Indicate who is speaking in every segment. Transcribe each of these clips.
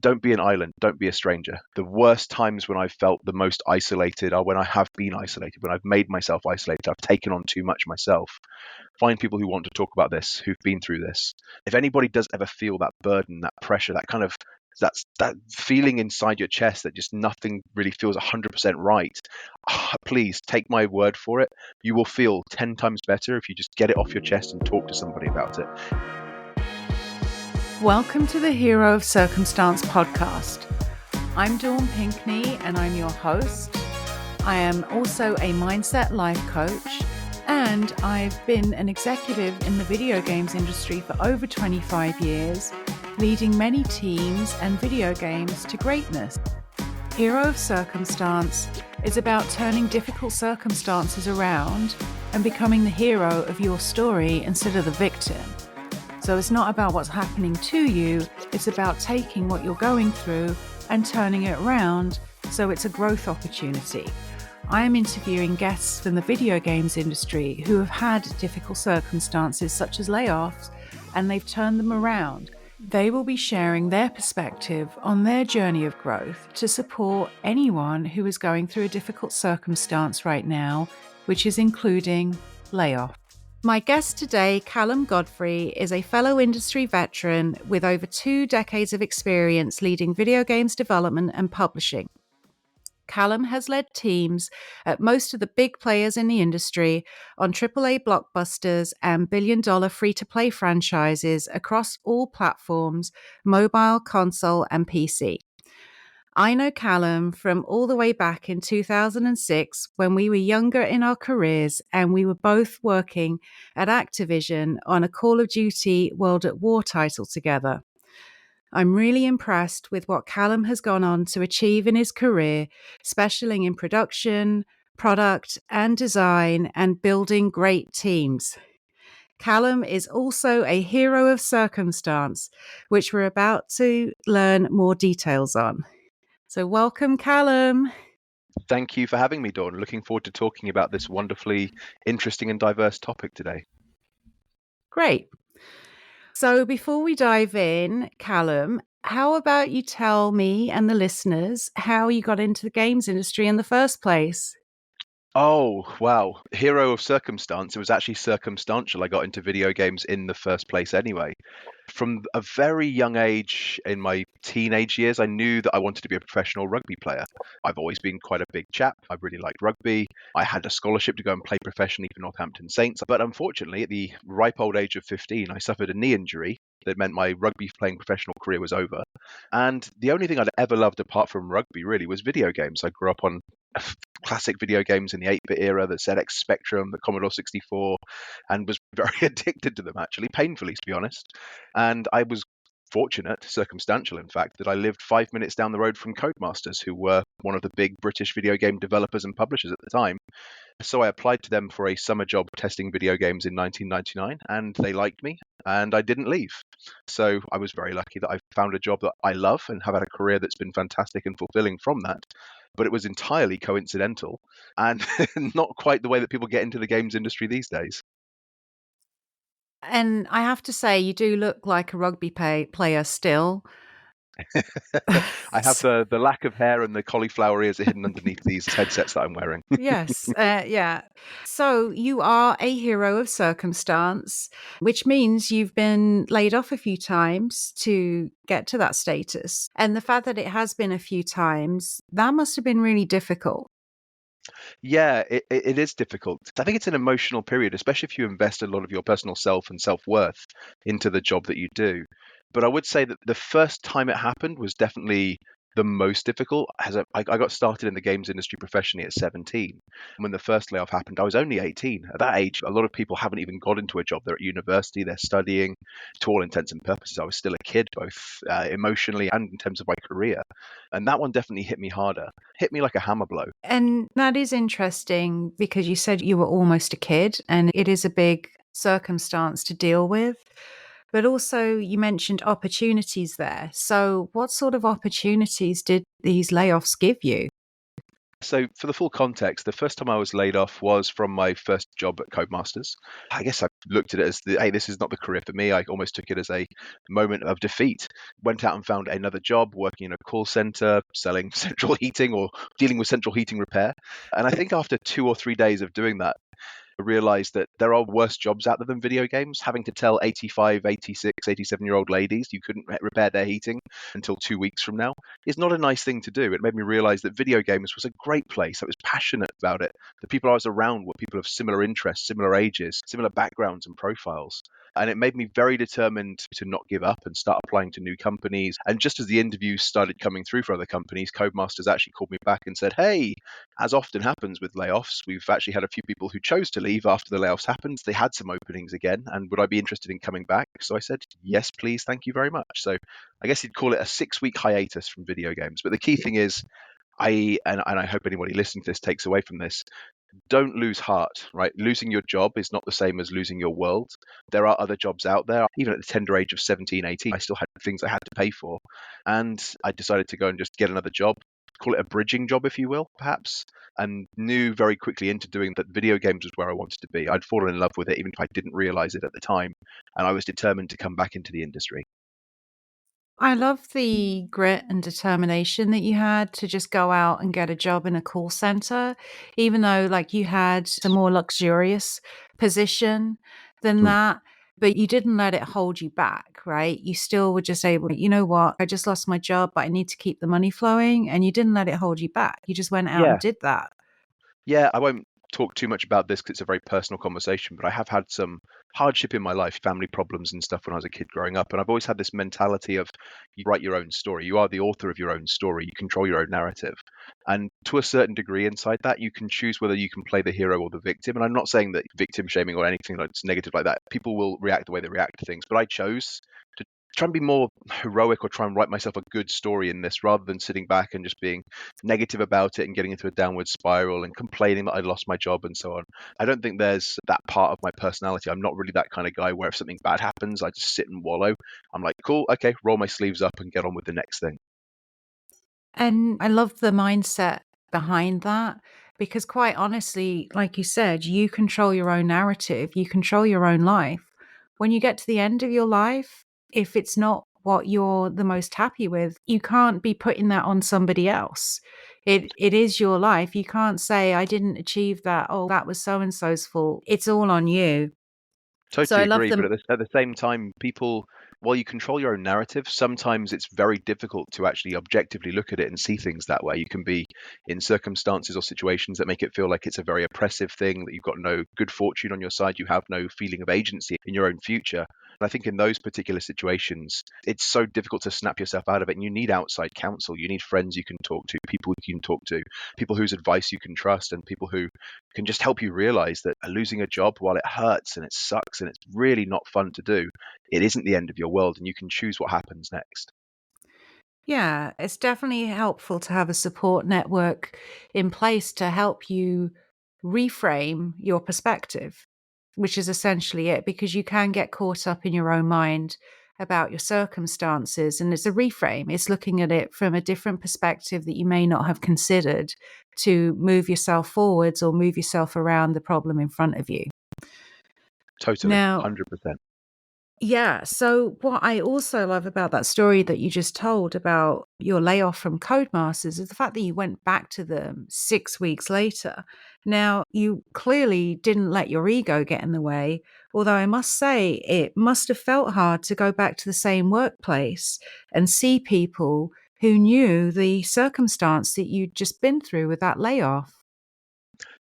Speaker 1: Don't be an island. Don't be a stranger. The worst times when I've felt the most isolated are when I have been isolated, when I've made myself isolated. I've taken on too much myself. Find people who want to talk about this, who've been through this. If anybody does ever feel that burden, that pressure, that feeling inside your chest that just nothing really feels 100% right, please take my word for it. You will feel 10 times better if you just get it off your chest and talk to somebody about it.
Speaker 2: Welcome to the Hero of Circumstance podcast. I'm Dawn Pinkney and I'm your host. I am also a mindset life coach and I've been an executive in the video games industry for over 25 years, leading many teams and video games to greatness. Hero of Circumstance is about turning difficult circumstances around and becoming the hero of your story instead of the victim. So it's not about what's happening to you, it's about taking what you're going through and turning it around so it's a growth opportunity. I am interviewing guests from the video games industry who have had difficult circumstances such as layoffs, and they've turned them around. They will be sharing their perspective on their journey of growth to support anyone who is going through a difficult circumstance right now, which is including layoff. My guest today, Callum Godfrey, is a fellow industry veteran with over 2 decades of experience leading video games development and publishing. Callum has led teams at most of the big players in the industry on AAA blockbusters and billion-dollar free-to-play franchises across all platforms, mobile, console, and PC. I know Callum from all the way back in 2006 when we were younger in our careers and we were both working at Activision on a Call of Duty World at War title together. I'm really impressed with what Callum has gone on to achieve in his career, specializing in production, product and design and building great teams. Callum is also a hero of circumstance, which we're about to learn more details on. So welcome, Callum.
Speaker 1: Thank you for having me, Dawn. Looking forward to talking about this wonderfully interesting and diverse topic today.
Speaker 2: Great. So before we dive in, Callum, how about you tell me and the listeners how you got into the games industry in the first place?
Speaker 1: Oh, wow. Hero of circumstance. It was actually circumstantial. I got into video games in the first place anyway. From a very young age, in my teenage years, I knew that I wanted to be a professional rugby player. I've always been quite a big chap. I really liked rugby. I had a scholarship to go and play professionally for Northampton Saints. But unfortunately, at the ripe old age of 15, I suffered a knee injury that meant my rugby playing professional career was over. And the only thing I'd ever loved apart from rugby really was video games. I grew up on classic video games in the 8-bit era, the ZX Spectrum, the Commodore 64, and was very addicted to them, actually, painfully, to be honest. And I was fortunate, circumstantial in fact, that I lived 5 minutes down the road from Codemasters, who were one of the big British video game developers and publishers at the time. So I applied to them for a summer job testing video games in 1999, and they liked me, and I didn't leave. So I was very lucky that I found a job that I love and have had a career that's been fantastic and fulfilling from that. But it was entirely coincidental and not quite the way that people get into the games industry these days.
Speaker 2: And I have to say, you do look like a rugby player still.
Speaker 1: I have the lack of hair and the cauliflower ears are hidden underneath these headsets that I'm wearing.
Speaker 2: Yes, yeah. So you are a hero of circumstance, which means you've been laid off a few times to get to that status. And the fact that it has been a few times, that must have been really difficult.
Speaker 1: Yeah, it is difficult. I think it's an emotional period, especially if you invest a lot of your personal self and self-worth into the job that you do. But I would say that the first time it happened was definitely the most difficult. I got started in the games industry professionally at 17. When the first layoff happened, I was only 18. At that age, a lot of people haven't even got into a job. They're at university, they're studying. To all intents and purposes, I was still a kid, both emotionally and in terms of my career. And that one definitely hit me harder, hit me like a hammer blow.
Speaker 2: And that is interesting because you said you were almost a kid, and it is a big circumstance to deal with. But also you mentioned opportunities there. So what sort of opportunities did these layoffs give you?
Speaker 1: So for the full context, the first time I was laid off was from my first job at Codemasters. I guess I looked at it as hey, this is not the career for me. I almost took it as a moment of defeat. Went out and found another job working in a call center, selling central heating or dealing with central heating repair. And I think after 2 or 3 days of doing that, realized that there are worse jobs out there than video games. Having to tell 85, 86, 87-year-old ladies you couldn't repair their heating until 2 weeks from now is not a nice thing to do. It made me realize that video games was a great place. I was passionate about it. The people I was around were people of similar interests, similar ages, similar backgrounds and profiles. And it made me very determined to not give up and start applying to new companies. And just as the interviews started coming through for other companies, Codemasters actually called me back and said, hey, as often happens with layoffs, we've actually had a few people who chose to leave after the layoffs happened. They had some openings again, and would I be interested in coming back? So I said, yes, please, thank you very much. So I guess you'd call it a 6-week hiatus from video games. But the key thing is, and I hope anybody listening to this takes away from this, don't lose heart, right? Losing your job is not the same as losing your world. There are other jobs out there. Even at the tender age of 17, 18, I still had things I had to pay for. And I decided to go and just get another job, call it a bridging job, if you will, perhaps, and knew very quickly into doing that video games was where I wanted to be. I'd fallen in love with it, even if I didn't realize it at the time. And I was determined to come back into the industry.
Speaker 2: I love the grit and determination that you had to just go out and get a job in a call center, even though like you had a more luxurious position than that, but you didn't let it hold you back, right? You still were just able to, you know what, I just lost my job, but I need to keep the money flowing. And you didn't let it hold you back. You just went out and
Speaker 1: Yeah.
Speaker 2: did that.
Speaker 1: Yeah, I won't talk too much about this because it's a very personal conversation, but I have had some hardship in my life, family problems and stuff when I was a kid growing up. And I've always had this mentality of you write your own story. You are the author of your own story. You control your own narrative. And to a certain degree inside that, you can choose whether you can play the hero or the victim. And I'm not saying that victim shaming or anything that's negative like that. People will react the way they react to things. But I chose to try and be more heroic or try and write myself a good story in this rather than sitting back and just being negative about it and getting into a downward spiral and complaining that I lost my job and so on. I don't think there's that part of my personality. I'm not really that kind of guy where if something bad happens, I just sit and wallow. I'm like, cool, okay, roll my sleeves up and get on with the next thing.
Speaker 2: And I love the mindset behind that because, quite honestly, like you said, you control your own narrative, you control your own life. When you get to the end of your life, if it's not what you're the most happy with, you can't be putting that on somebody else. It is your life. You can't say, I didn't achieve that. Oh, that was so and so's fault. It's all on you. So
Speaker 1: Totally
Speaker 2: I love
Speaker 1: agree, but
Speaker 2: them.
Speaker 1: at the same time, people, while you control your own narrative, sometimes it's very difficult to actually objectively look at it and see things that way. You can be in circumstances or situations that make it feel like it's a very oppressive thing, that you've got no good fortune on your side, you have no feeling of agency in your own future. And I think in those particular situations, it's so difficult to snap yourself out of it. And you need outside counsel. You need friends you can talk to, people you can talk to, people whose advice you can trust, and people who can just help you realize that losing a job, while it hurts and it sucks and it's really not fun to do, it isn't the end of your world and you can choose what happens next.
Speaker 2: Yeah, it's definitely helpful to have a support network in place to help you reframe your perspective, which is essentially it, because you can get caught up in your own mind about your circumstances. And it's a reframe, it's looking at it from a different perspective that you may not have considered to move yourself forwards or move yourself around the problem in front of you.
Speaker 1: Totally,
Speaker 2: Now,
Speaker 1: 100%.
Speaker 2: yeah. So, what I also love about that story that you just told about your layoff from Codemasters is the fact that you went back to them 6 weeks later. Now, you clearly didn't let your ego get in the way, although I must say it must have felt hard to go back to the same workplace and see people who knew the circumstance that you'd just been through with that layoff.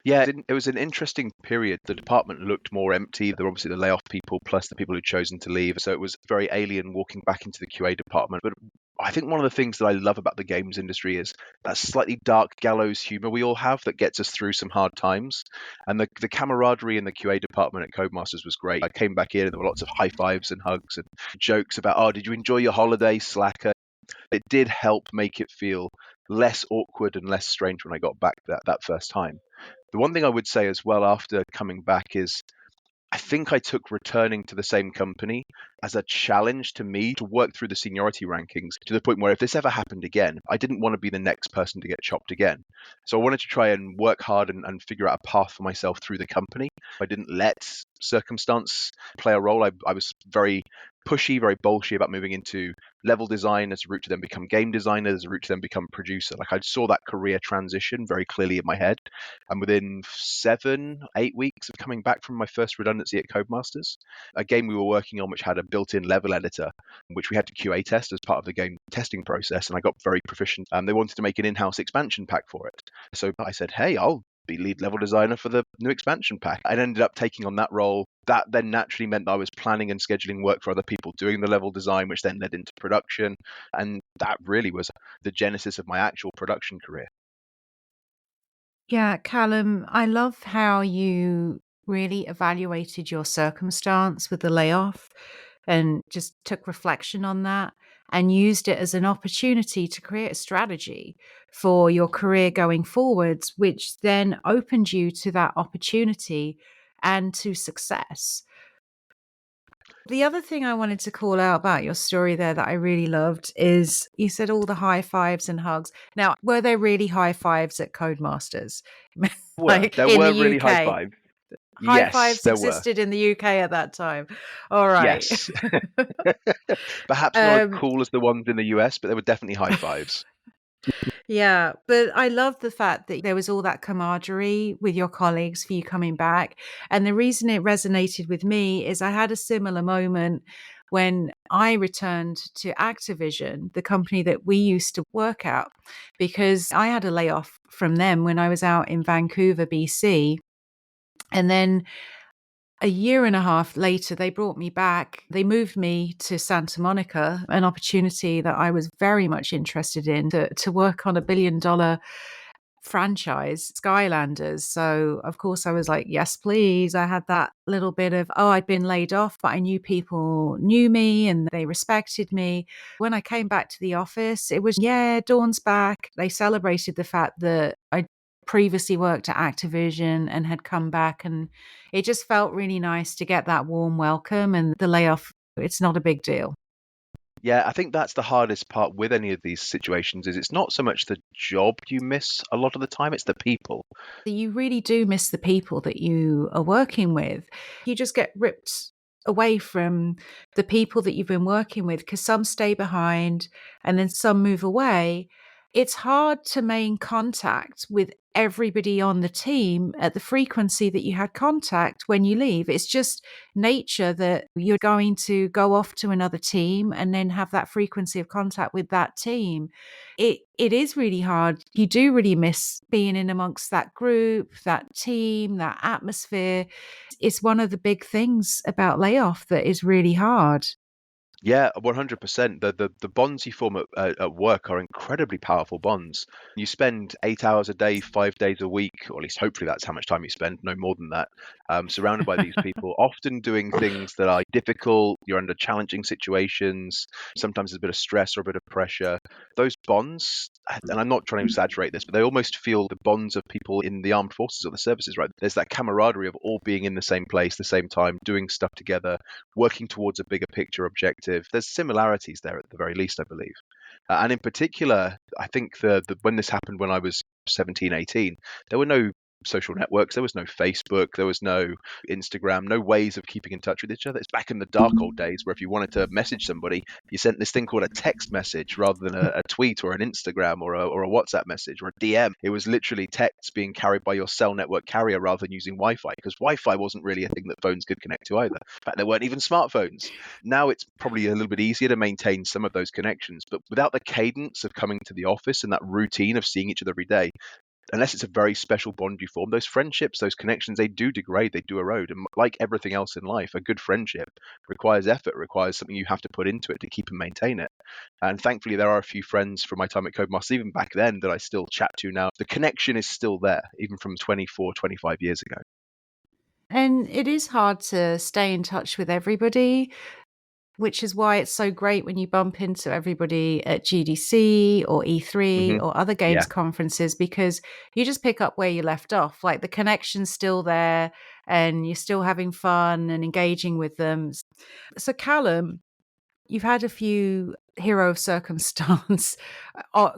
Speaker 1: Yeah, it was an interesting period. The department looked more empty. There were obviously the layoff people plus the people who'd chosen to leave. So it was very alien walking back into the QA department. But I think one of the things that I love about the games industry is that slightly dark gallows humor we all have that gets us through some hard times. And the camaraderie in the QA department at Codemasters was great. I came back in and there were lots of high fives and hugs and jokes about, oh, did you enjoy your holiday, slacker? It did help make it feel less awkward and less strange when I got back that first time. The one thing I would say as well after coming back is I think I took returning to the same company as a challenge to me to work through the seniority rankings to the point where if this ever happened again, I didn't want to be the next person to get chopped again. So I wanted to try and work hard and figure out a path for myself through the company. I didn't let circumstance play a role. I was very pushy, very bolshy about moving into level design as a route to then become game designer, as a route to then become producer. Like I saw that career transition very clearly in my head. And within 7, 8 weeks of coming back from my first redundancy at Codemasters, a game we were working on which had a built-in level editor, which we had to QA test as part of the game testing process, and I got very proficient. They wanted to make an in-house expansion pack for it. So I said, hey, I'll be lead level designer for the new expansion pack. I ended up taking on that role. That then naturally meant that I was planning and scheduling work for other people doing the level design, which then led into production. And that really was the genesis of my actual production career.
Speaker 2: Yeah, Callum, I love how you really evaluated your circumstance with the layoff and just took reflection on that and used it as an opportunity to create a strategy for your career going forwards, which then opened you to that opportunity and to success. The other thing I wanted to call out about your story there that I really loved is you said all the high fives and hugs. Now, were there really high fives at Codemasters? Like
Speaker 1: There
Speaker 2: in
Speaker 1: were
Speaker 2: the
Speaker 1: really high
Speaker 2: UK?
Speaker 1: fives.
Speaker 2: High
Speaker 1: Yes,
Speaker 2: fives
Speaker 1: there were.
Speaker 2: existed in the UK at that time. All right.
Speaker 1: Yes. Perhaps not as
Speaker 2: um,
Speaker 1: cool as the ones in the US, but they were definitely high fives.
Speaker 2: Yeah, but I love the fact that there was all that camaraderie with your colleagues for you coming back. And the reason it resonated with me is I had a similar moment when I returned to Activision, the company that we used to work at, because I had a layoff from them when I was out in Vancouver, BC. And then a year and a half later, they brought me back. They moved me to Santa Monica, an opportunity that I was very much interested in to work on $1 billion franchise, Skylanders. So, of course, I was like, yes, please. I had that little bit of, oh, I'd been laid off, but I knew people knew me and they respected me. When I came back to the office, it was, yeah, Dawn's back. They celebrated the fact that I previously worked at Activision and had come back. And it just felt really nice to get that warm welcome, and the layoff, it's not a big deal.
Speaker 1: Yeah, I think that's the hardest part with any of these situations is it's not so much the job you miss a lot of the time, it's the people.
Speaker 2: You really do miss the people that you are working with. You just get ripped away from the people that you've been working with because some stay behind and then some move away. It's hard to maintain contact with everybody on the team at the frequency that you had contact when you leave. It's just nature that you're going to go off to another team and then have that frequency of contact with that team. It is really hard. You do really miss being in amongst that group, that team, that atmosphere. It's one of the big things about layoff that is really hard.
Speaker 1: Yeah, 100%. The bonds you form at work are incredibly powerful bonds. You spend 8 hours a day, 5 days a week, or at least hopefully that's how much time you spend, no more than that, surrounded by these people, often doing things that are difficult. You're under challenging situations. Sometimes there's a bit of stress or a bit of pressure. Those bonds, and I'm not trying to exaggerate this, but they almost feel the bonds of people in the armed forces or the services, right? There's that camaraderie of all being in the same place, the same time, doing stuff together, working towards a bigger picture objective. There's similarities there at the very least, I believe. And in particular, I think when this happened when I was 17, 18, there were no social networks. There was no Facebook. There was no Instagram, no ways of keeping in touch with each other. It's back in the dark old days where if you wanted to message somebody, you sent this thing called a text message rather than a tweet or an Instagram or a WhatsApp message or a DM. It was literally text being carried by your cell network carrier rather than using Wi-Fi, because Wi-Fi wasn't really a thing that phones could connect to either. In fact, there weren't even smartphones. Now it's probably a little bit easier to maintain some of those connections, but without the cadence of coming to the office and that routine of seeing each other every day, unless it's a very special bond you form, those friendships, those connections, they do degrade, they do erode. And like everything else in life, a good friendship requires effort, requires something you have to put into it to keep and maintain it. And thankfully, there are a few friends from my time at Codemasters, even back then, that I still chat to now. The connection is still there, even from 24, 25 years ago.
Speaker 2: And it is hard to stay in touch with everybody, which is why it's so great when you bump into everybody at GDC or E3 or other games
Speaker 1: Yeah.
Speaker 2: conferences, because you just pick up where you left off. Like the connection's still there. and you're still having fun and engaging with them. So, Callum, you've had a few hero of circumstance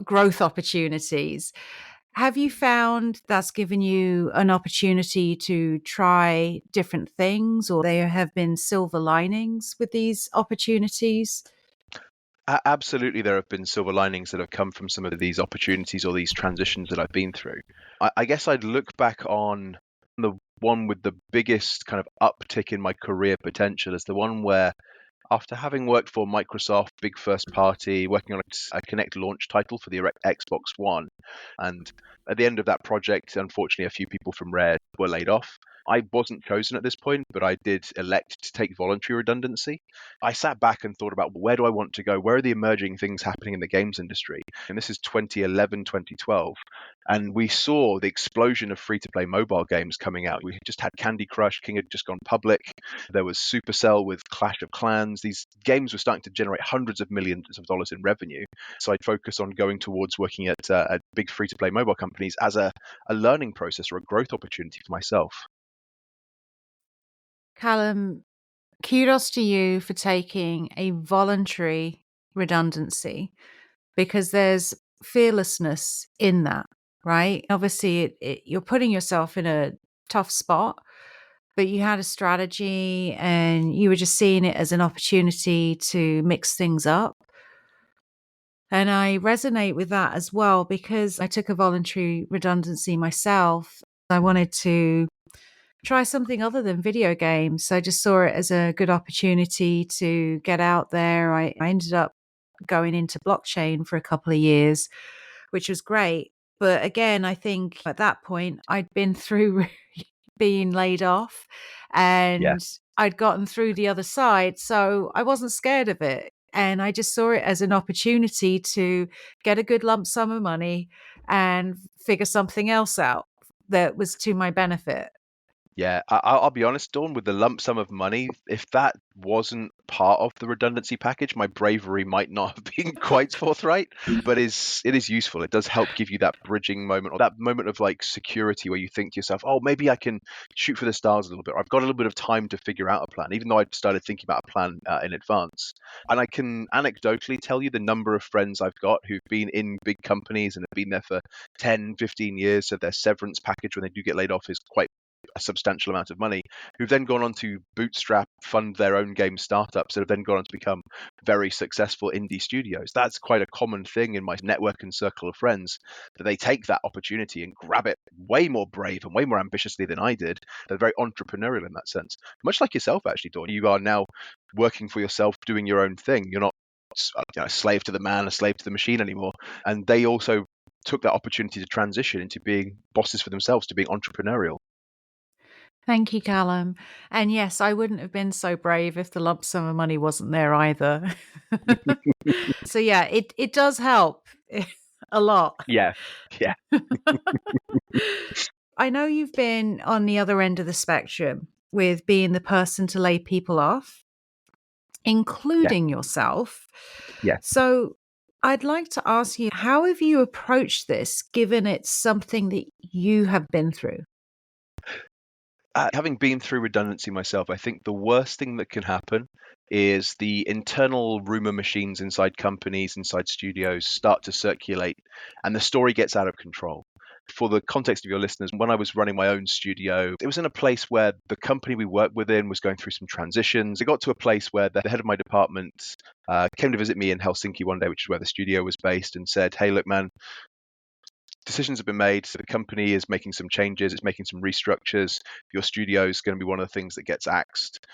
Speaker 2: growth opportunities. Have you found that's given you an opportunity to try different things, or there have been silver linings with these opportunities?
Speaker 1: Absolutely, there have been silver linings that have come from some of these opportunities or these transitions that I've been through. I guess I'd look back on the one with the biggest kind of uptick in my career potential as the one where, after having worked for Microsoft, big first party, working on a Connect launch title for the Xbox One, and at the end of that project, unfortunately, a few people from Rare were laid off. I wasn't chosen at this point, but I did elect to take voluntary redundancy. I sat back and thought about, where do I want to go? Where are the emerging things happening in the games industry? And this is 2011, 2012. And we saw the explosion of free to play mobile games coming out. We just had Candy Crush, King had just gone public. There was Supercell with Clash of Clans. These games were starting to generate hundreds of millions of dollars in revenue. So I'd focus on going towards working at big free to play mobile companies as a learning process or a growth opportunity for myself.
Speaker 2: Callum, kudos to you for taking a voluntary redundancy, because there's fearlessness in that, right? Obviously, you're putting yourself in a tough spot, but you had a strategy and you were just seeing it as an opportunity to mix things up. And I resonate with that as well, because I took a voluntary redundancy myself. I wanted to try something other than video games. I just saw it as a good opportunity to get out there. I ended up going into blockchain for a couple of years, which was great. But again, I think at that point, I'd been through being laid off
Speaker 1: Yeah.
Speaker 2: and I'd gotten through the other side. So I wasn't scared of it. And I just saw it as an opportunity to get a good lump sum of money and figure something else out that was to my benefit.
Speaker 1: Yeah, I'll be honest, Dawn, with the lump sum of money, if that wasn't part of the redundancy package, my bravery might not have been quite forthright, but it is useful. It does help give you that bridging moment, or that moment of like security where you think to yourself, oh, maybe I can shoot for the stars a little bit, or I've got a little bit of time to figure out a plan, even though I'd started thinking about a plan in advance. And I can anecdotally tell you the number of friends I've got who've been in big companies and have been there for 10, 15 years, so their severance package when they do get laid off is quite a substantial amount of money, who've then gone on to bootstrap, fund their own game startups that have then gone on to become very successful indie studios. That's quite a common thing in my network and circle of friends, that they take that opportunity and grab it way more brave and way more ambitiously than I did. They're very entrepreneurial in that sense. Much like yourself, actually, Dawn. You are now working for yourself, doing your own thing. You're not a slave to the man, a slave to the machine anymore. And they also took that opportunity to transition into being bosses for themselves, to being entrepreneurial.
Speaker 2: Thank you, Callum. And yes, I wouldn't have been so brave if the lump sum of money wasn't there either. So yeah, it does help a lot.
Speaker 1: Yeah, yeah.
Speaker 2: I know you've been on the other end of the spectrum with being the person to lay people off, including yourself.
Speaker 1: Yeah.
Speaker 2: So I'd like to ask you, how have you approached this, given it's something that you have been through?
Speaker 1: Having been through redundancy myself, I think the worst thing that can happen is the internal rumor machines inside companies, inside studios start to circulate and the story gets out of control. For the context of your listeners, when I was running my own studio, it was in a place where the company we worked within was going through some transitions. It got to a place where the head of my department came to visit me in Helsinki one day, which is where the studio was based, and said, "Hey, look, man, decisions have been made. So the company is making some changes. It's making some restructures. Your studio is going to be one of the things that gets axed.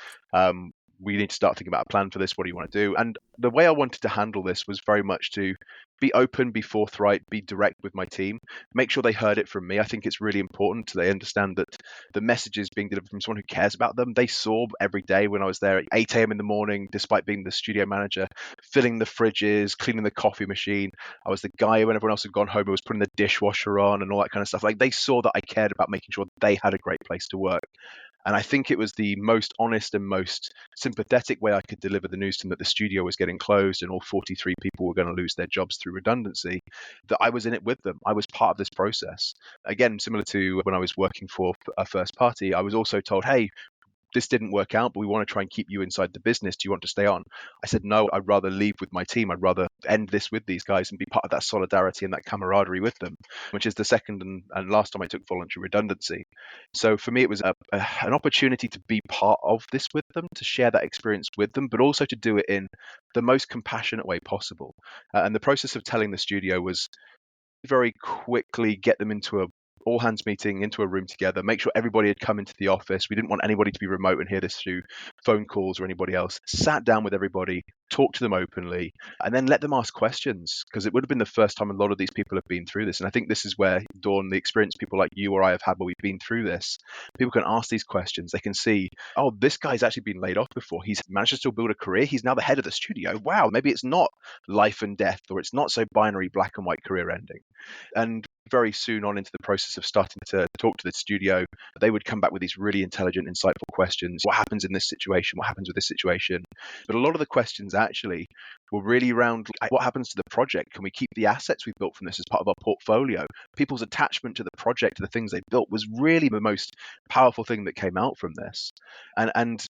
Speaker 1: We need to start thinking about a plan for this. What do you want to do?" And the way I wanted to handle this was very much to be open, be forthright, be direct with my team, make sure they heard it from me. I think it's really important they understand that the message is being delivered from someone who cares about them. They saw every day when I was there at 8 a.m. in the morning, despite being the studio manager, filling the fridges, cleaning the coffee machine. I was the guy when everyone else had gone home who was putting the dishwasher on and all that kind of stuff. Like, they saw that I cared about making sure they had a great place to work. And I think it was the most honest and most sympathetic way I could deliver the news to them that the studio was getting closed and all 43 people were going to lose their jobs through redundancy, that I was in it with them. I was part of this process. Again, similar to when I was working for a first party, I was also told, hey, this didn't work out, but we want to try and keep you inside the business. Do you want to stay on? I said, no, I'd rather leave with my team. I'd rather end this with these guys and be part of that solidarity and that camaraderie with them, which is the second and last time I took voluntary redundancy. So for me, it was an opportunity to be part of this with them, to share that experience with them, but also to do it in the most compassionate way possible. And the process of telling the studio was very quickly get them into a all hands meeting, into a room together, make sure everybody had come into the office. We didn't want anybody to be remote and hear this through phone calls or anybody else. Sat down with everybody, talked to them openly, and then let them ask questions, because it would have been the first time a lot of these people have been through this. And I think this is where, Dawn, the experience people like you or I have had where we've been through this, people can ask these questions. They can see, oh, this guy's actually been laid off before. He's managed to still build a career. He's now the head of the studio. Wow, maybe it's not life and death, or it's not so binary black and white career ending. And very soon on into the process of starting to talk to the studio, they would come back with these really intelligent, insightful questions. What happens in this situation? What happens with this situation? But a lot of the questions actually were really around what happens to the project? Can we keep the assets we've built from this as part of our portfolio? People's attachment to the project, to the things they built, was really the most powerful thing that came out from this. And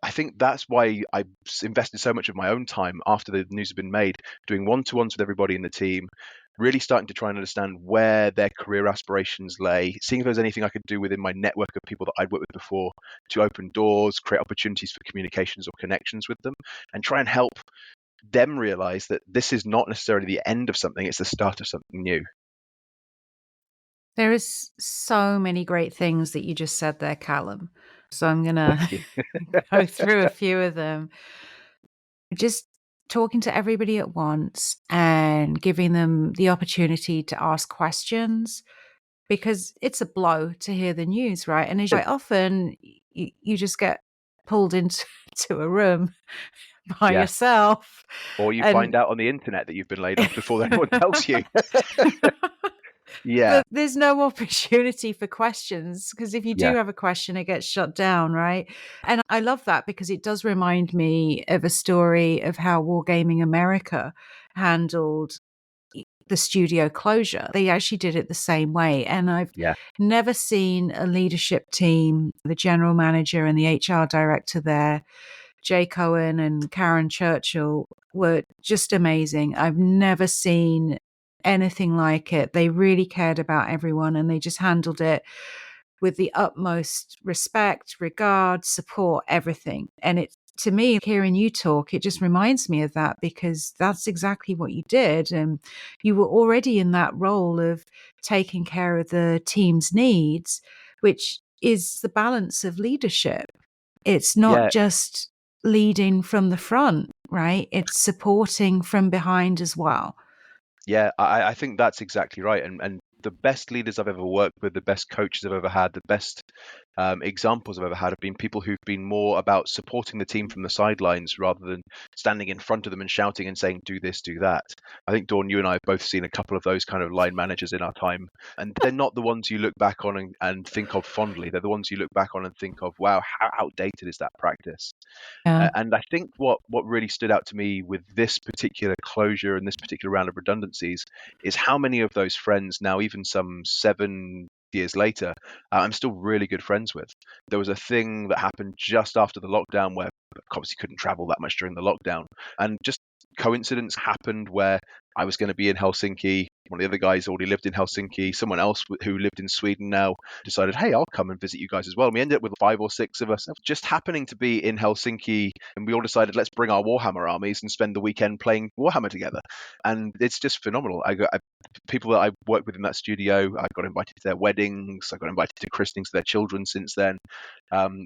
Speaker 1: I think that's why I invested so much of my own time after the news had been made, doing one-to-ones with everybody in the team, really starting to try and understand where their career aspirations lay, seeing if there's anything I could do within my network of people that I'd worked with before to open doors, create opportunities for communications or connections with them, and try and help them realize that this is not necessarily the end of something, it's the start of something new.
Speaker 2: There is so many great things that you just said there, Callum. So I'm going to go through a few of them. Just talking to everybody at once and giving them the opportunity to ask questions, because it's a blow to hear the news, right? And as quite often, you just get pulled into to a room by
Speaker 1: Yeah.
Speaker 2: yourself.
Speaker 1: Or you
Speaker 2: And
Speaker 1: find out on the internet that you've been laid off before anyone tells you. Yeah.
Speaker 2: But there's no opportunity for questions, because if you do
Speaker 1: Yeah.
Speaker 2: have a question, it gets shut down, right? And I love that, because it does remind me of a story of how Wargaming America handled the studio closure. They actually did it the same way. And I've
Speaker 1: Yeah.
Speaker 2: never seen a leadership team, the general manager and the HR director there, Jay Cohen and Karen Churchill, were just amazing. I've never seen anything like it. They really cared about everyone, and they just handled it with the utmost respect, regard, support, everything. And it, to me, hearing you talk, it just reminds me of that, because that's exactly what you did. And you were already in that role of taking care of the team's needs, which is the balance of leadership. It's not
Speaker 1: Yeah.
Speaker 2: just leading from the front, right? It's supporting from behind as well.
Speaker 1: Yeah, I think that's exactly right. And the best leaders I've ever worked with, the best coaches I've ever had, the best examples I've ever had have been people who've been more about supporting the team from the sidelines rather than standing in front of them and shouting and saying, do this, do that. I think, Dawn, you and I have both seen a couple of those kind of line managers in our time. And they're not the ones you look back on and think of fondly. They're the ones you look back on and think of, wow, how outdated is that practice?
Speaker 2: Yeah.
Speaker 1: And I think what really stood out to me with this particular closure and this particular round of redundancies is how many of those friends now, even some 7 years later, I'm still really good friends with. There was a thing that happened just after the lockdown where obviously couldn't travel that much during the lockdown, and just coincidence happened where I was going to be in Helsinki. One of the other guys already lived in Helsinki. Someone else who lived in Sweden now decided, hey, I'll come and visit you guys as well. And we ended up with 5 or 6 of us just happening to be in Helsinki. And we all decided, let's bring our Warhammer armies and spend the weekend playing Warhammer together. And it's just phenomenal. People that I worked with in that studio, I got invited to their weddings. I got invited to christenings of their children since then.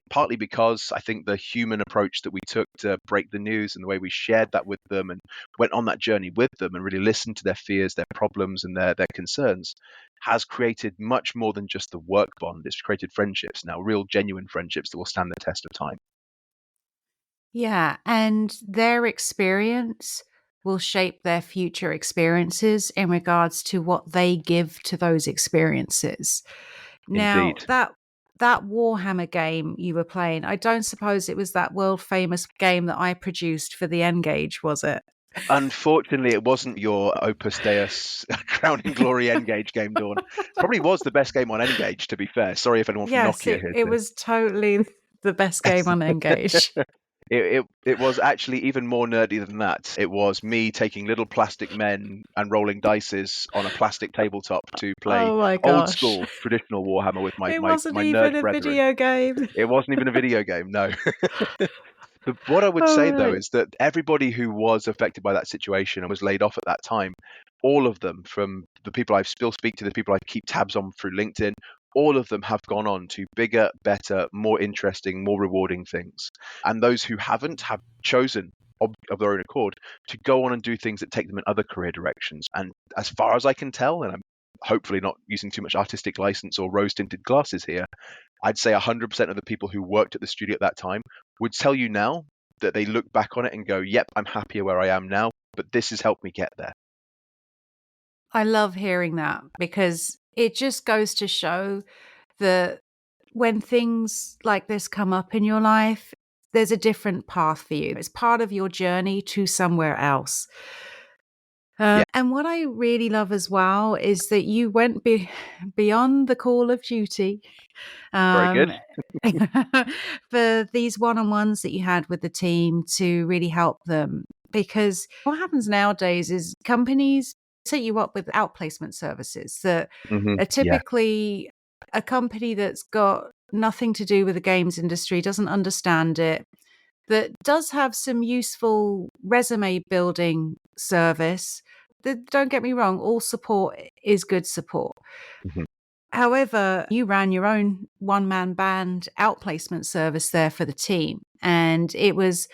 Speaker 1: Partly because I think the human approach that we took to break the news and the way we shared that with them and went on that journey with them and really listened to their fears, their problems and their concerns has created much more than just the work bond. It's created friendships now, real genuine friendships that will stand the test of time.
Speaker 2: Yeah. And their experience will shape their future experiences in regards to what they give to those experiences. Now,
Speaker 1: Indeed.
Speaker 2: that Warhammer game you were playing, I don't suppose it was that world famous game that I produced for the N-Gage, was it?
Speaker 1: Unfortunately, it wasn't your Opus Deus Crowning Glory N-Gage game, Dawn. Probably was the best game on N-Gage, to be fair. Sorry if anyone from
Speaker 2: Yes,
Speaker 1: Nokia
Speaker 2: it
Speaker 1: hears
Speaker 2: was totally the best game on
Speaker 1: this.
Speaker 2: N-Gage.
Speaker 1: It was actually even more nerdy than that. It was me taking little plastic men and rolling dices on a plastic tabletop to play
Speaker 2: Oh my
Speaker 1: old
Speaker 2: gosh.
Speaker 1: school traditional Warhammer with
Speaker 2: It wasn't
Speaker 1: my nerd
Speaker 2: even a
Speaker 1: brethren.
Speaker 2: video game.
Speaker 1: It wasn't even a video game, no. But what I would
Speaker 2: All
Speaker 1: say though
Speaker 2: right.
Speaker 1: is that everybody who was affected by that situation and was laid off at that time, all of them, from the people I still speak to, the people I keep tabs on through LinkedIn, all of them have gone on to bigger, better, more interesting, more rewarding things. And those who haven't have chosen of their own accord to go on and do things that take them in other career directions. And as far as I can tell, and I'm hopefully not using too much artistic license or rose tinted glasses here, I'd say 100% of the people who worked at the studio at that time would tell you now that they look back on it and go, yep, I'm happier where I am now, but this has helped me get there.
Speaker 2: I love hearing that because it just goes to show that when things like this come up in your life, there's a different path for you. It's part of your journey to somewhere else.
Speaker 1: Yeah,
Speaker 2: And what I really love as well is that you went beyond the call of duty
Speaker 1: very good.
Speaker 2: um, for these one-on-ones that you had with the team to really help them. Because what happens nowadays is companies set you up with outplacement services that are
Speaker 1: Yeah.
Speaker 2: typically a company that's got nothing to do with the games industry, doesn't understand it, that does have some useful resume building service. Don't get me wrong, all support is good support.
Speaker 1: Mhm.
Speaker 2: However, you ran your own one-man band outplacement service there for the team. And it was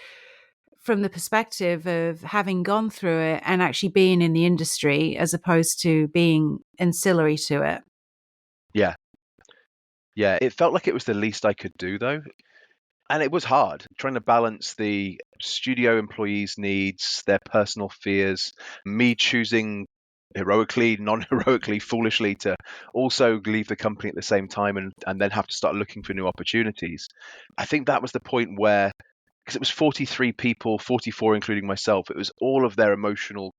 Speaker 2: from the perspective of having gone through it and actually being in the industry as opposed to being ancillary to it.
Speaker 1: Yeah. Yeah. It felt like it was the least I could do, though. And it was hard trying to balance the studio employees' needs, their personal fears, me choosing heroically, non-heroically, foolishly to also leave the company at the same time and then have to start looking for new opportunities. I think that was the point where, because it was 43 people, 44 including myself, it was all of their emotional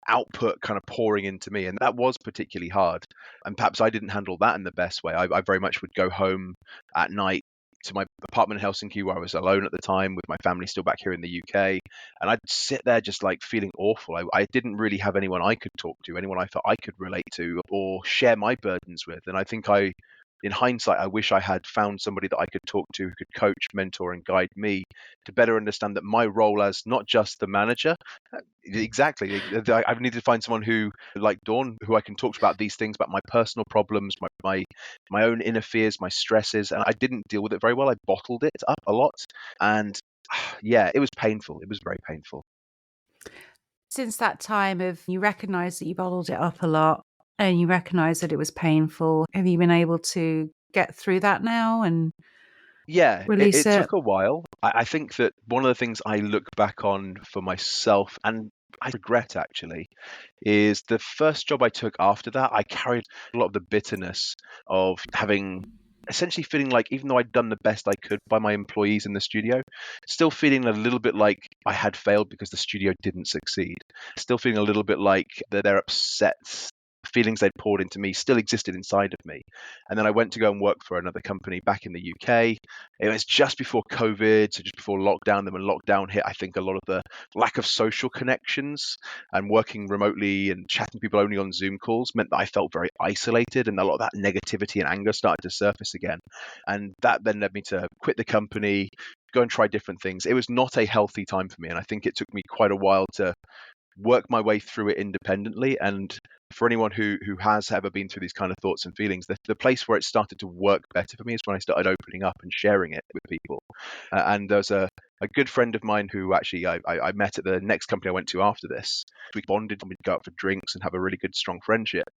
Speaker 1: output kind of pouring into me. And that was particularly hard. And perhaps I didn't handle that in the best way. I very much would go home at night to my apartment in Helsinki where I was alone at the time with my family still back here in the UK. And I'd sit there just like feeling awful. I didn't really have anyone I could talk to, anyone I felt I could relate to or share my burdens with. And I think in hindsight, I wish I had found somebody that I could talk to who could coach, mentor, and guide me to better understand that my role as not just the manager, exactly, I needed to find someone who, like Dawn, who I can talk to about these things, about my personal problems, my own inner fears, my stresses, and I didn't deal with it very well. I bottled it up a lot, and yeah, it was painful. It was very painful.
Speaker 2: Since that time of you recognize that you bottled it up a lot and you recognize that it was painful, have you been able to get through that now and
Speaker 1: Yeah,
Speaker 2: release
Speaker 1: it
Speaker 2: it?
Speaker 1: took a while. I think that one of the things I look back on for myself, and I regret actually, is the first job I took after that. I carried a lot of the bitterness of having essentially feeling like, even though I'd done the best I could by my employees in the studio, still feeling a little bit like I had failed because the studio didn't succeed. Still feeling a little bit like that their upset feelings they'd poured into me still existed inside of me. And then I went to go and work for another company back in the UK. It was just before COVID, so just before lockdown. Then when lockdown hit, I think a lot of the lack of social connections and working remotely and chatting to people only on Zoom calls meant that I felt very isolated, and a lot of that negativity and anger started to surface again. And that then led me to quit the company, go and try different things. It was not a healthy time for me, and I think it took me quite a while to work my way through it independently. And for anyone who has ever been through these kind of thoughts and feelings, the place where it started to work better for me is when I started opening up and sharing it with people. And there's a good friend of mine who actually I met at the next company I went to after this. We bonded and we'd go out for drinks and have a really good, strong friendship.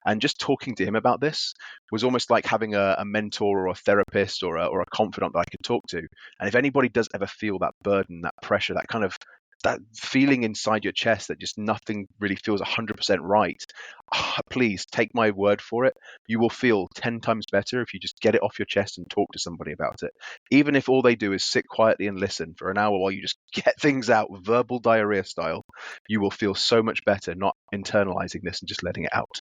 Speaker 1: And just talking to him about this was almost like having a mentor or a therapist or a confidant that I could talk to. And if anybody does ever feel that burden, that pressure, that kind of that feeling inside your chest that just nothing really feels 100% right, please take my word for it. You will feel 10 times better if you just get it off your chest and talk to somebody about it. Even if all they do is sit quietly and listen for an hour while you just get things out, verbal diarrhea style, you will feel so much better not internalizing this and just letting it out.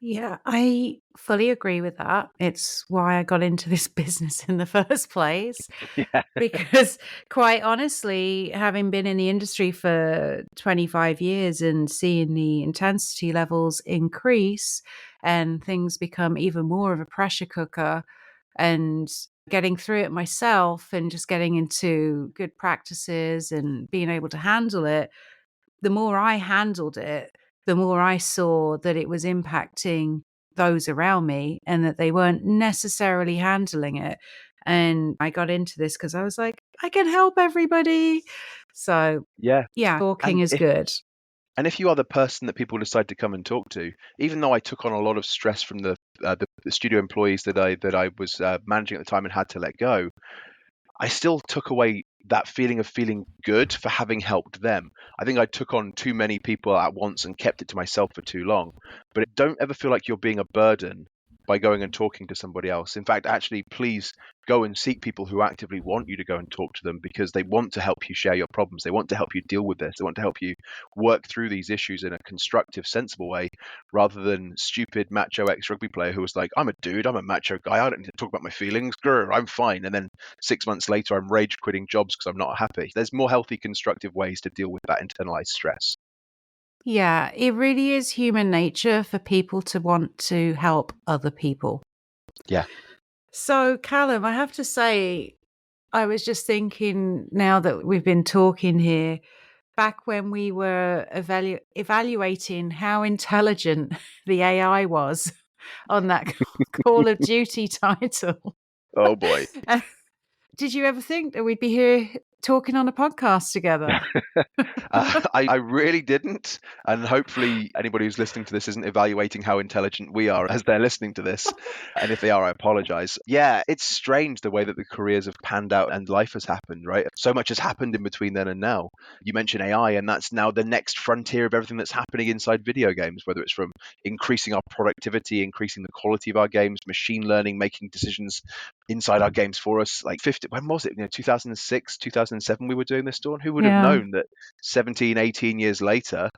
Speaker 2: Yeah, I fully agree with that. It's why I got into this business in the first place.
Speaker 1: Yeah.
Speaker 2: Because quite honestly, having been in the industry for 25 years and seeing the intensity levels increase and things become even more of a pressure cooker, and getting through it myself and just getting into good practices and being able to handle it, the more I handled it, the more I saw that it was impacting those around me and that they weren't necessarily handling it. And I got into this because I was like, I can help everybody. So,
Speaker 1: Yeah.
Speaker 2: yeah, talking
Speaker 1: And
Speaker 2: is good.
Speaker 1: if you are the person that people decide to come and talk to, even though I took on a lot of stress from the studio employees that I was managing at the time and had to let go, I still took away that feeling of feeling good for having helped them. I think I took on too many people at once and kept it to myself for too long. But don't ever feel like you're being a burden by going and talking to somebody else. In fact, actually, please go and seek people who actively want you to go and talk to them, because they want to help you share your problems. They want to help you deal with this. They want to help you work through these issues in a constructive, sensible way, rather than stupid macho ex-rugby player who was like, I'm a dude, I'm a macho guy, I don't need to talk about my feelings, grr, I'm fine. And then 6 months later, I'm rage quitting jobs because I'm not happy. There's more healthy, constructive ways to deal with that internalized stress.
Speaker 2: Yeah, it really is human nature for people to want to help other people.
Speaker 1: Yeah.
Speaker 2: So, Callum, I have to say, I was just thinking now that we've been talking here, back when we were evaluating how intelligent the AI was on that Call of Duty title.
Speaker 1: Oh boy.
Speaker 2: Did you ever think that we'd be here talking on a podcast together?
Speaker 1: I really didn't. And hopefully, anybody who's listening to this isn't evaluating how intelligent we are as they're listening to this. And if they are, I apologize. Yeah, it's strange the way that the careers have panned out and life has happened, right? So much has happened in between then and now. You mentioned AI, and that's now the next frontier of everything that's happening inside video games, whether it's from increasing our productivity, increasing the quality of our games, machine learning, making decisions inside our games for us. Like 50, when was it? 2006, 2007, we were doing this, Dawn. Who would have
Speaker 2: Yeah.
Speaker 1: known that 17, 18 years later,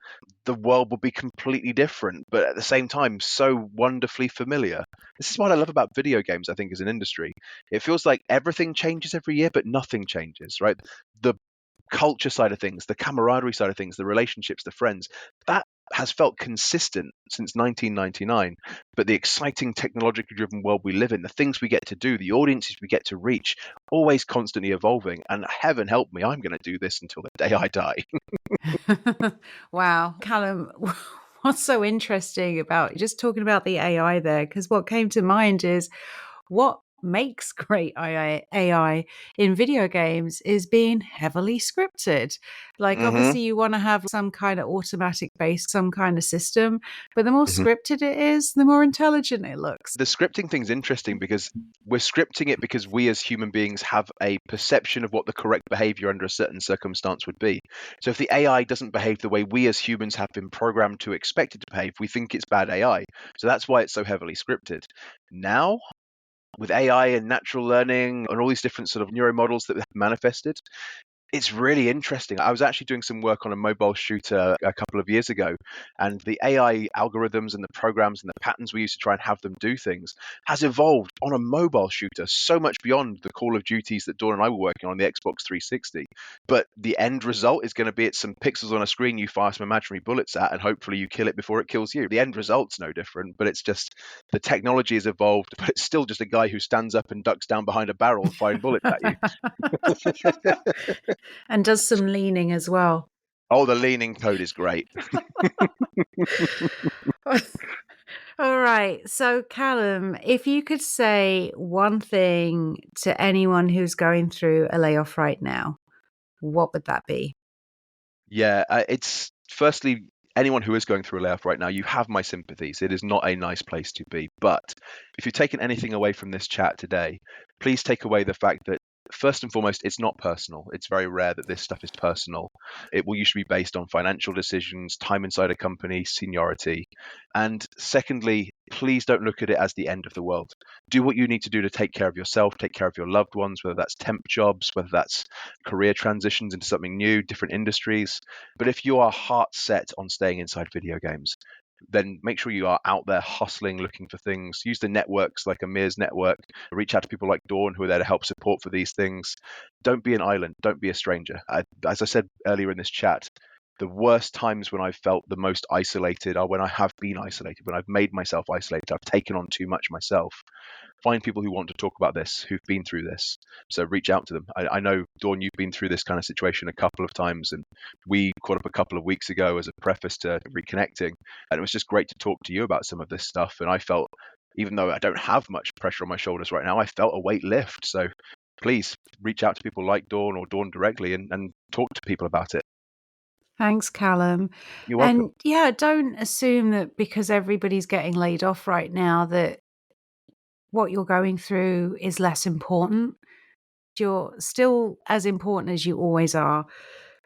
Speaker 1: the world would be completely different, but at the same time, so wonderfully familiar. This is what I love about video games, I think, as an industry. It feels like everything changes every year, but nothing changes, right? The culture side of things, the camaraderie side of things, the relationships, the friends, that has felt consistent since 1999. But the exciting technologically driven world we live in, the things we get to do, the audiences we get to reach, always constantly evolving. And heaven help me, I'm going to do this until the day I die.
Speaker 2: Wow. Callum, what's so interesting about just talking about the AI there? Because what came to mind is what makes great AI in video games is being heavily scripted. Like,
Speaker 1: Hmm.
Speaker 2: obviously, you want to have some kind of automatic base, some kind of system, but the more scripted it is, the more intelligent it looks.
Speaker 1: The scripting thing's interesting because we're scripting it because we as human beings have a perception of what the correct behavior under a certain circumstance would be. So if the AI doesn't behave the way we as humans have been programmed to expect it to behave, we think it's bad AI. So that's why it's so heavily scripted. Now, with AI and natural learning and all these different sort of neuro models that have manifested, it's really interesting. I was actually doing some work on a mobile shooter a couple of years ago, and the AI algorithms and the programs and the patterns we use to try and have them do things has evolved on a mobile shooter so much beyond the Call of Duties that Dawn and I were working on the Xbox 360. But the end result is going to be it's some pixels on a screen you fire some imaginary bullets at, and hopefully you kill it before it kills you. The end result's no different, but it's just the technology has evolved, but it's still just a guy who stands up and ducks down behind a barrel firing bullets at you.
Speaker 2: And does some leaning as well.
Speaker 1: Oh, the leaning code is great.
Speaker 2: All right. So, Callum, if you could say one thing to anyone who's going through a layoff right now, what would that be?
Speaker 1: Yeah, it's firstly, anyone who is going through a layoff right now, you have my sympathies. It is not a nice place to be. But if you've taken anything away from this chat today, please take away the fact that First and foremost, it's not personal. It's very rare that this stuff is personal. It will usually be based on financial decisions, time inside a company, seniority. And secondly, please don't look at it as the end of the world. Do what you need to do to take care of yourself, take care of your loved ones, whether that's temp jobs, whether that's career transitions into something new, different industries. But if you are heart set on staying inside video games, then make sure you are out there hustling, looking for things. Use the networks like Amir's network. Reach out to people like Dawn who are there to help support for these things. Don't be an island. Don't be a stranger. As I said earlier in this chat, the worst times when I've felt the most isolated are when I have been isolated, when I've made myself isolated. I've taken on too much myself. Find people who want to talk about this, who've been through this. So reach out to them. I know, Dawn, you've been through this kind of situation a couple of times, and we caught up a couple of weeks ago as a preface to reconnecting. And it was just great to talk to you about some of this stuff. And I felt, even though I don't have much pressure on my shoulders right now, I felt a weight lift. So please reach out to people like Dawn or Dawn directly and talk to people about it.
Speaker 2: Thanks, Callum.
Speaker 1: You're welcome.
Speaker 2: And don't assume that because everybody's getting laid off right now that what you're going through is less important. You're still as important as you always are,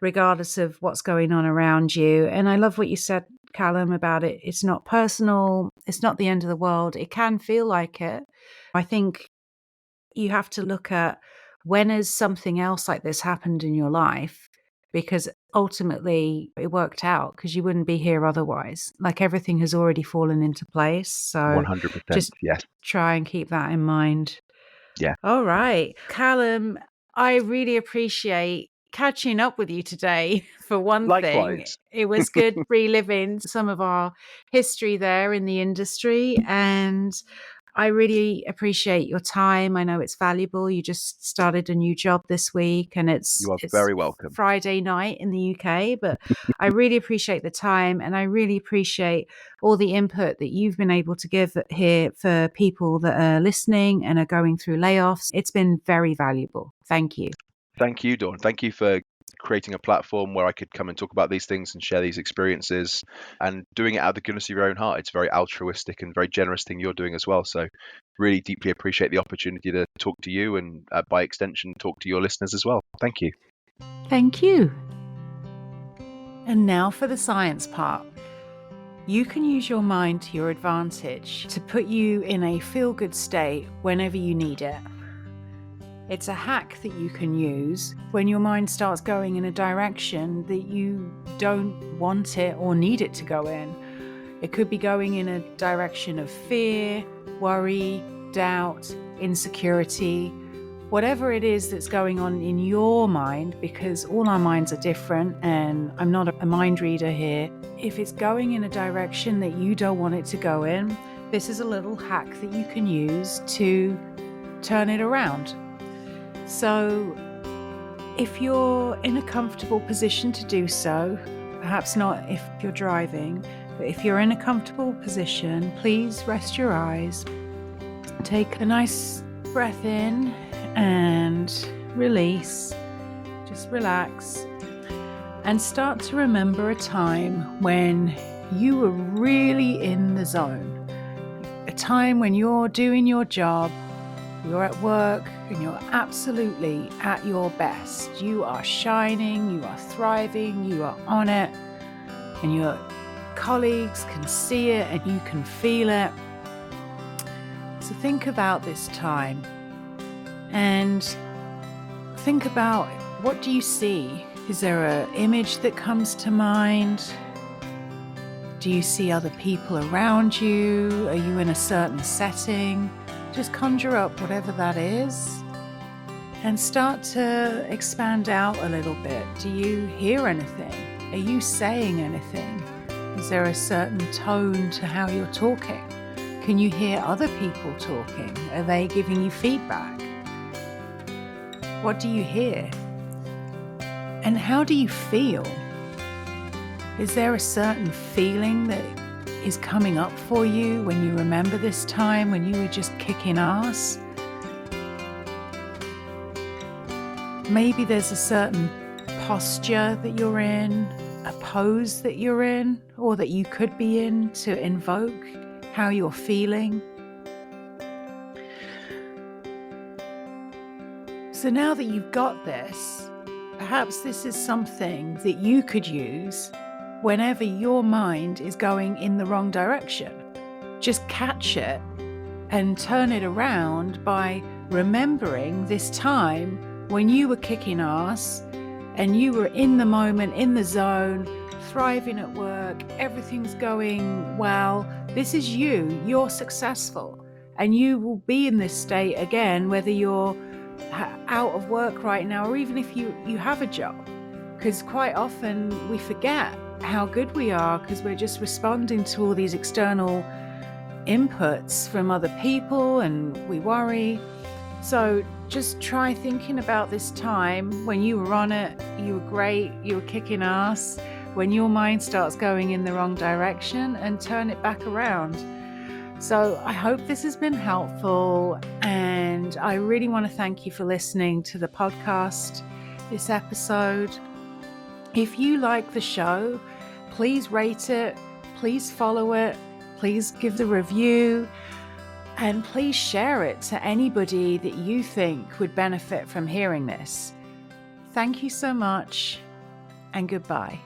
Speaker 2: regardless of what's going on around you. And I love what you said, Callum, about it. It's not personal. It's not the end of the world. It can feel like it. I think you have to look at when has something else like this happened in your life, because ultimately it worked out because you wouldn't be here otherwise. Like everything has already fallen into place. So
Speaker 1: 100%.
Speaker 2: just
Speaker 1: Yes.
Speaker 2: try and keep that in mind.
Speaker 1: Yeah.
Speaker 2: All right. Callum, I really appreciate catching up with you today. For one thing,
Speaker 1: Likewise.
Speaker 2: it was good reliving some of our history there in the industry. And I really appreciate your time. I know it's valuable. You just started a new job this week and it's
Speaker 1: You are very welcome.
Speaker 2: Friday night in the UK, but I really appreciate the time and I really appreciate all the input that you've been able to give here for people that are listening and are going through layoffs. It's been very valuable. Thank you.
Speaker 1: Thank you, Dawn. Thank you for creating a platform where I could come and talk about these things and share these experiences and doing it out of the goodness of your own heart. It's a very altruistic and very generous thing you're doing as well. So really deeply appreciate the opportunity to talk to you and by extension, talk to your listeners as well. Thank you.
Speaker 2: Thank you. And now for the science part. You can use your mind to your advantage to put you in a feel-good state whenever you need it. It's a hack that you can use when your mind starts going in a direction that you don't want it or need it to go in. It could be going in a direction of fear, worry, doubt, insecurity, whatever it is that's going on in your mind, because all our minds are different and I'm not a mind reader here. If it's going in a direction that you don't want it to go in, this is a little hack that you can use to turn it around. So if you're in a comfortable position to do so, perhaps not if you're driving, but if you're in a comfortable position, please rest your eyes. Take a nice breath in and release. Just relax and start to remember a time when you were really in the zone. A time when you're doing your job, you're at work and you're absolutely at your best. You are shining, you are thriving, you are on it, and your colleagues can see it and you can feel it. So think about this time and think about, what do you see? Is there an image that comes to mind? Do you see other people around you? Are you in a certain setting? Just conjure up whatever that is and start to expand out a little bit. Do you hear anything? Are you saying anything? Is there a certain tone to how you're talking? Can you hear other people talking? Are they giving you feedback? What do you hear? And how do you feel? Is there a certain feeling that is coming up for you when you remember this time when you were just kicking ass? Maybe there's a certain posture that you're in, a pose that you're in, or that you could be in to invoke how you're feeling. So now that you've got this, perhaps this is something that you could use whenever your mind is going in the wrong direction. Just catch it and turn it around by remembering this time when you were kicking ass and you were in the moment, in the zone, thriving at work, everything's going well. This is you, you're successful, and you will be in this state again, whether you're out of work right now or even if you have a job, because quite often we forget how good we are because we're just responding to all these external inputs from other people and we worry. So just try thinking about this time when you were on it, you were great, you were kicking ass, when your mind starts going in the wrong direction, and turn it back around. So I hope this has been helpful, and I really want to thank you for listening to the podcast, this episode. If you like the show, please rate it, please follow it, please give the review, and please share it to anybody that you think would benefit from hearing this. Thank you so much, and goodbye.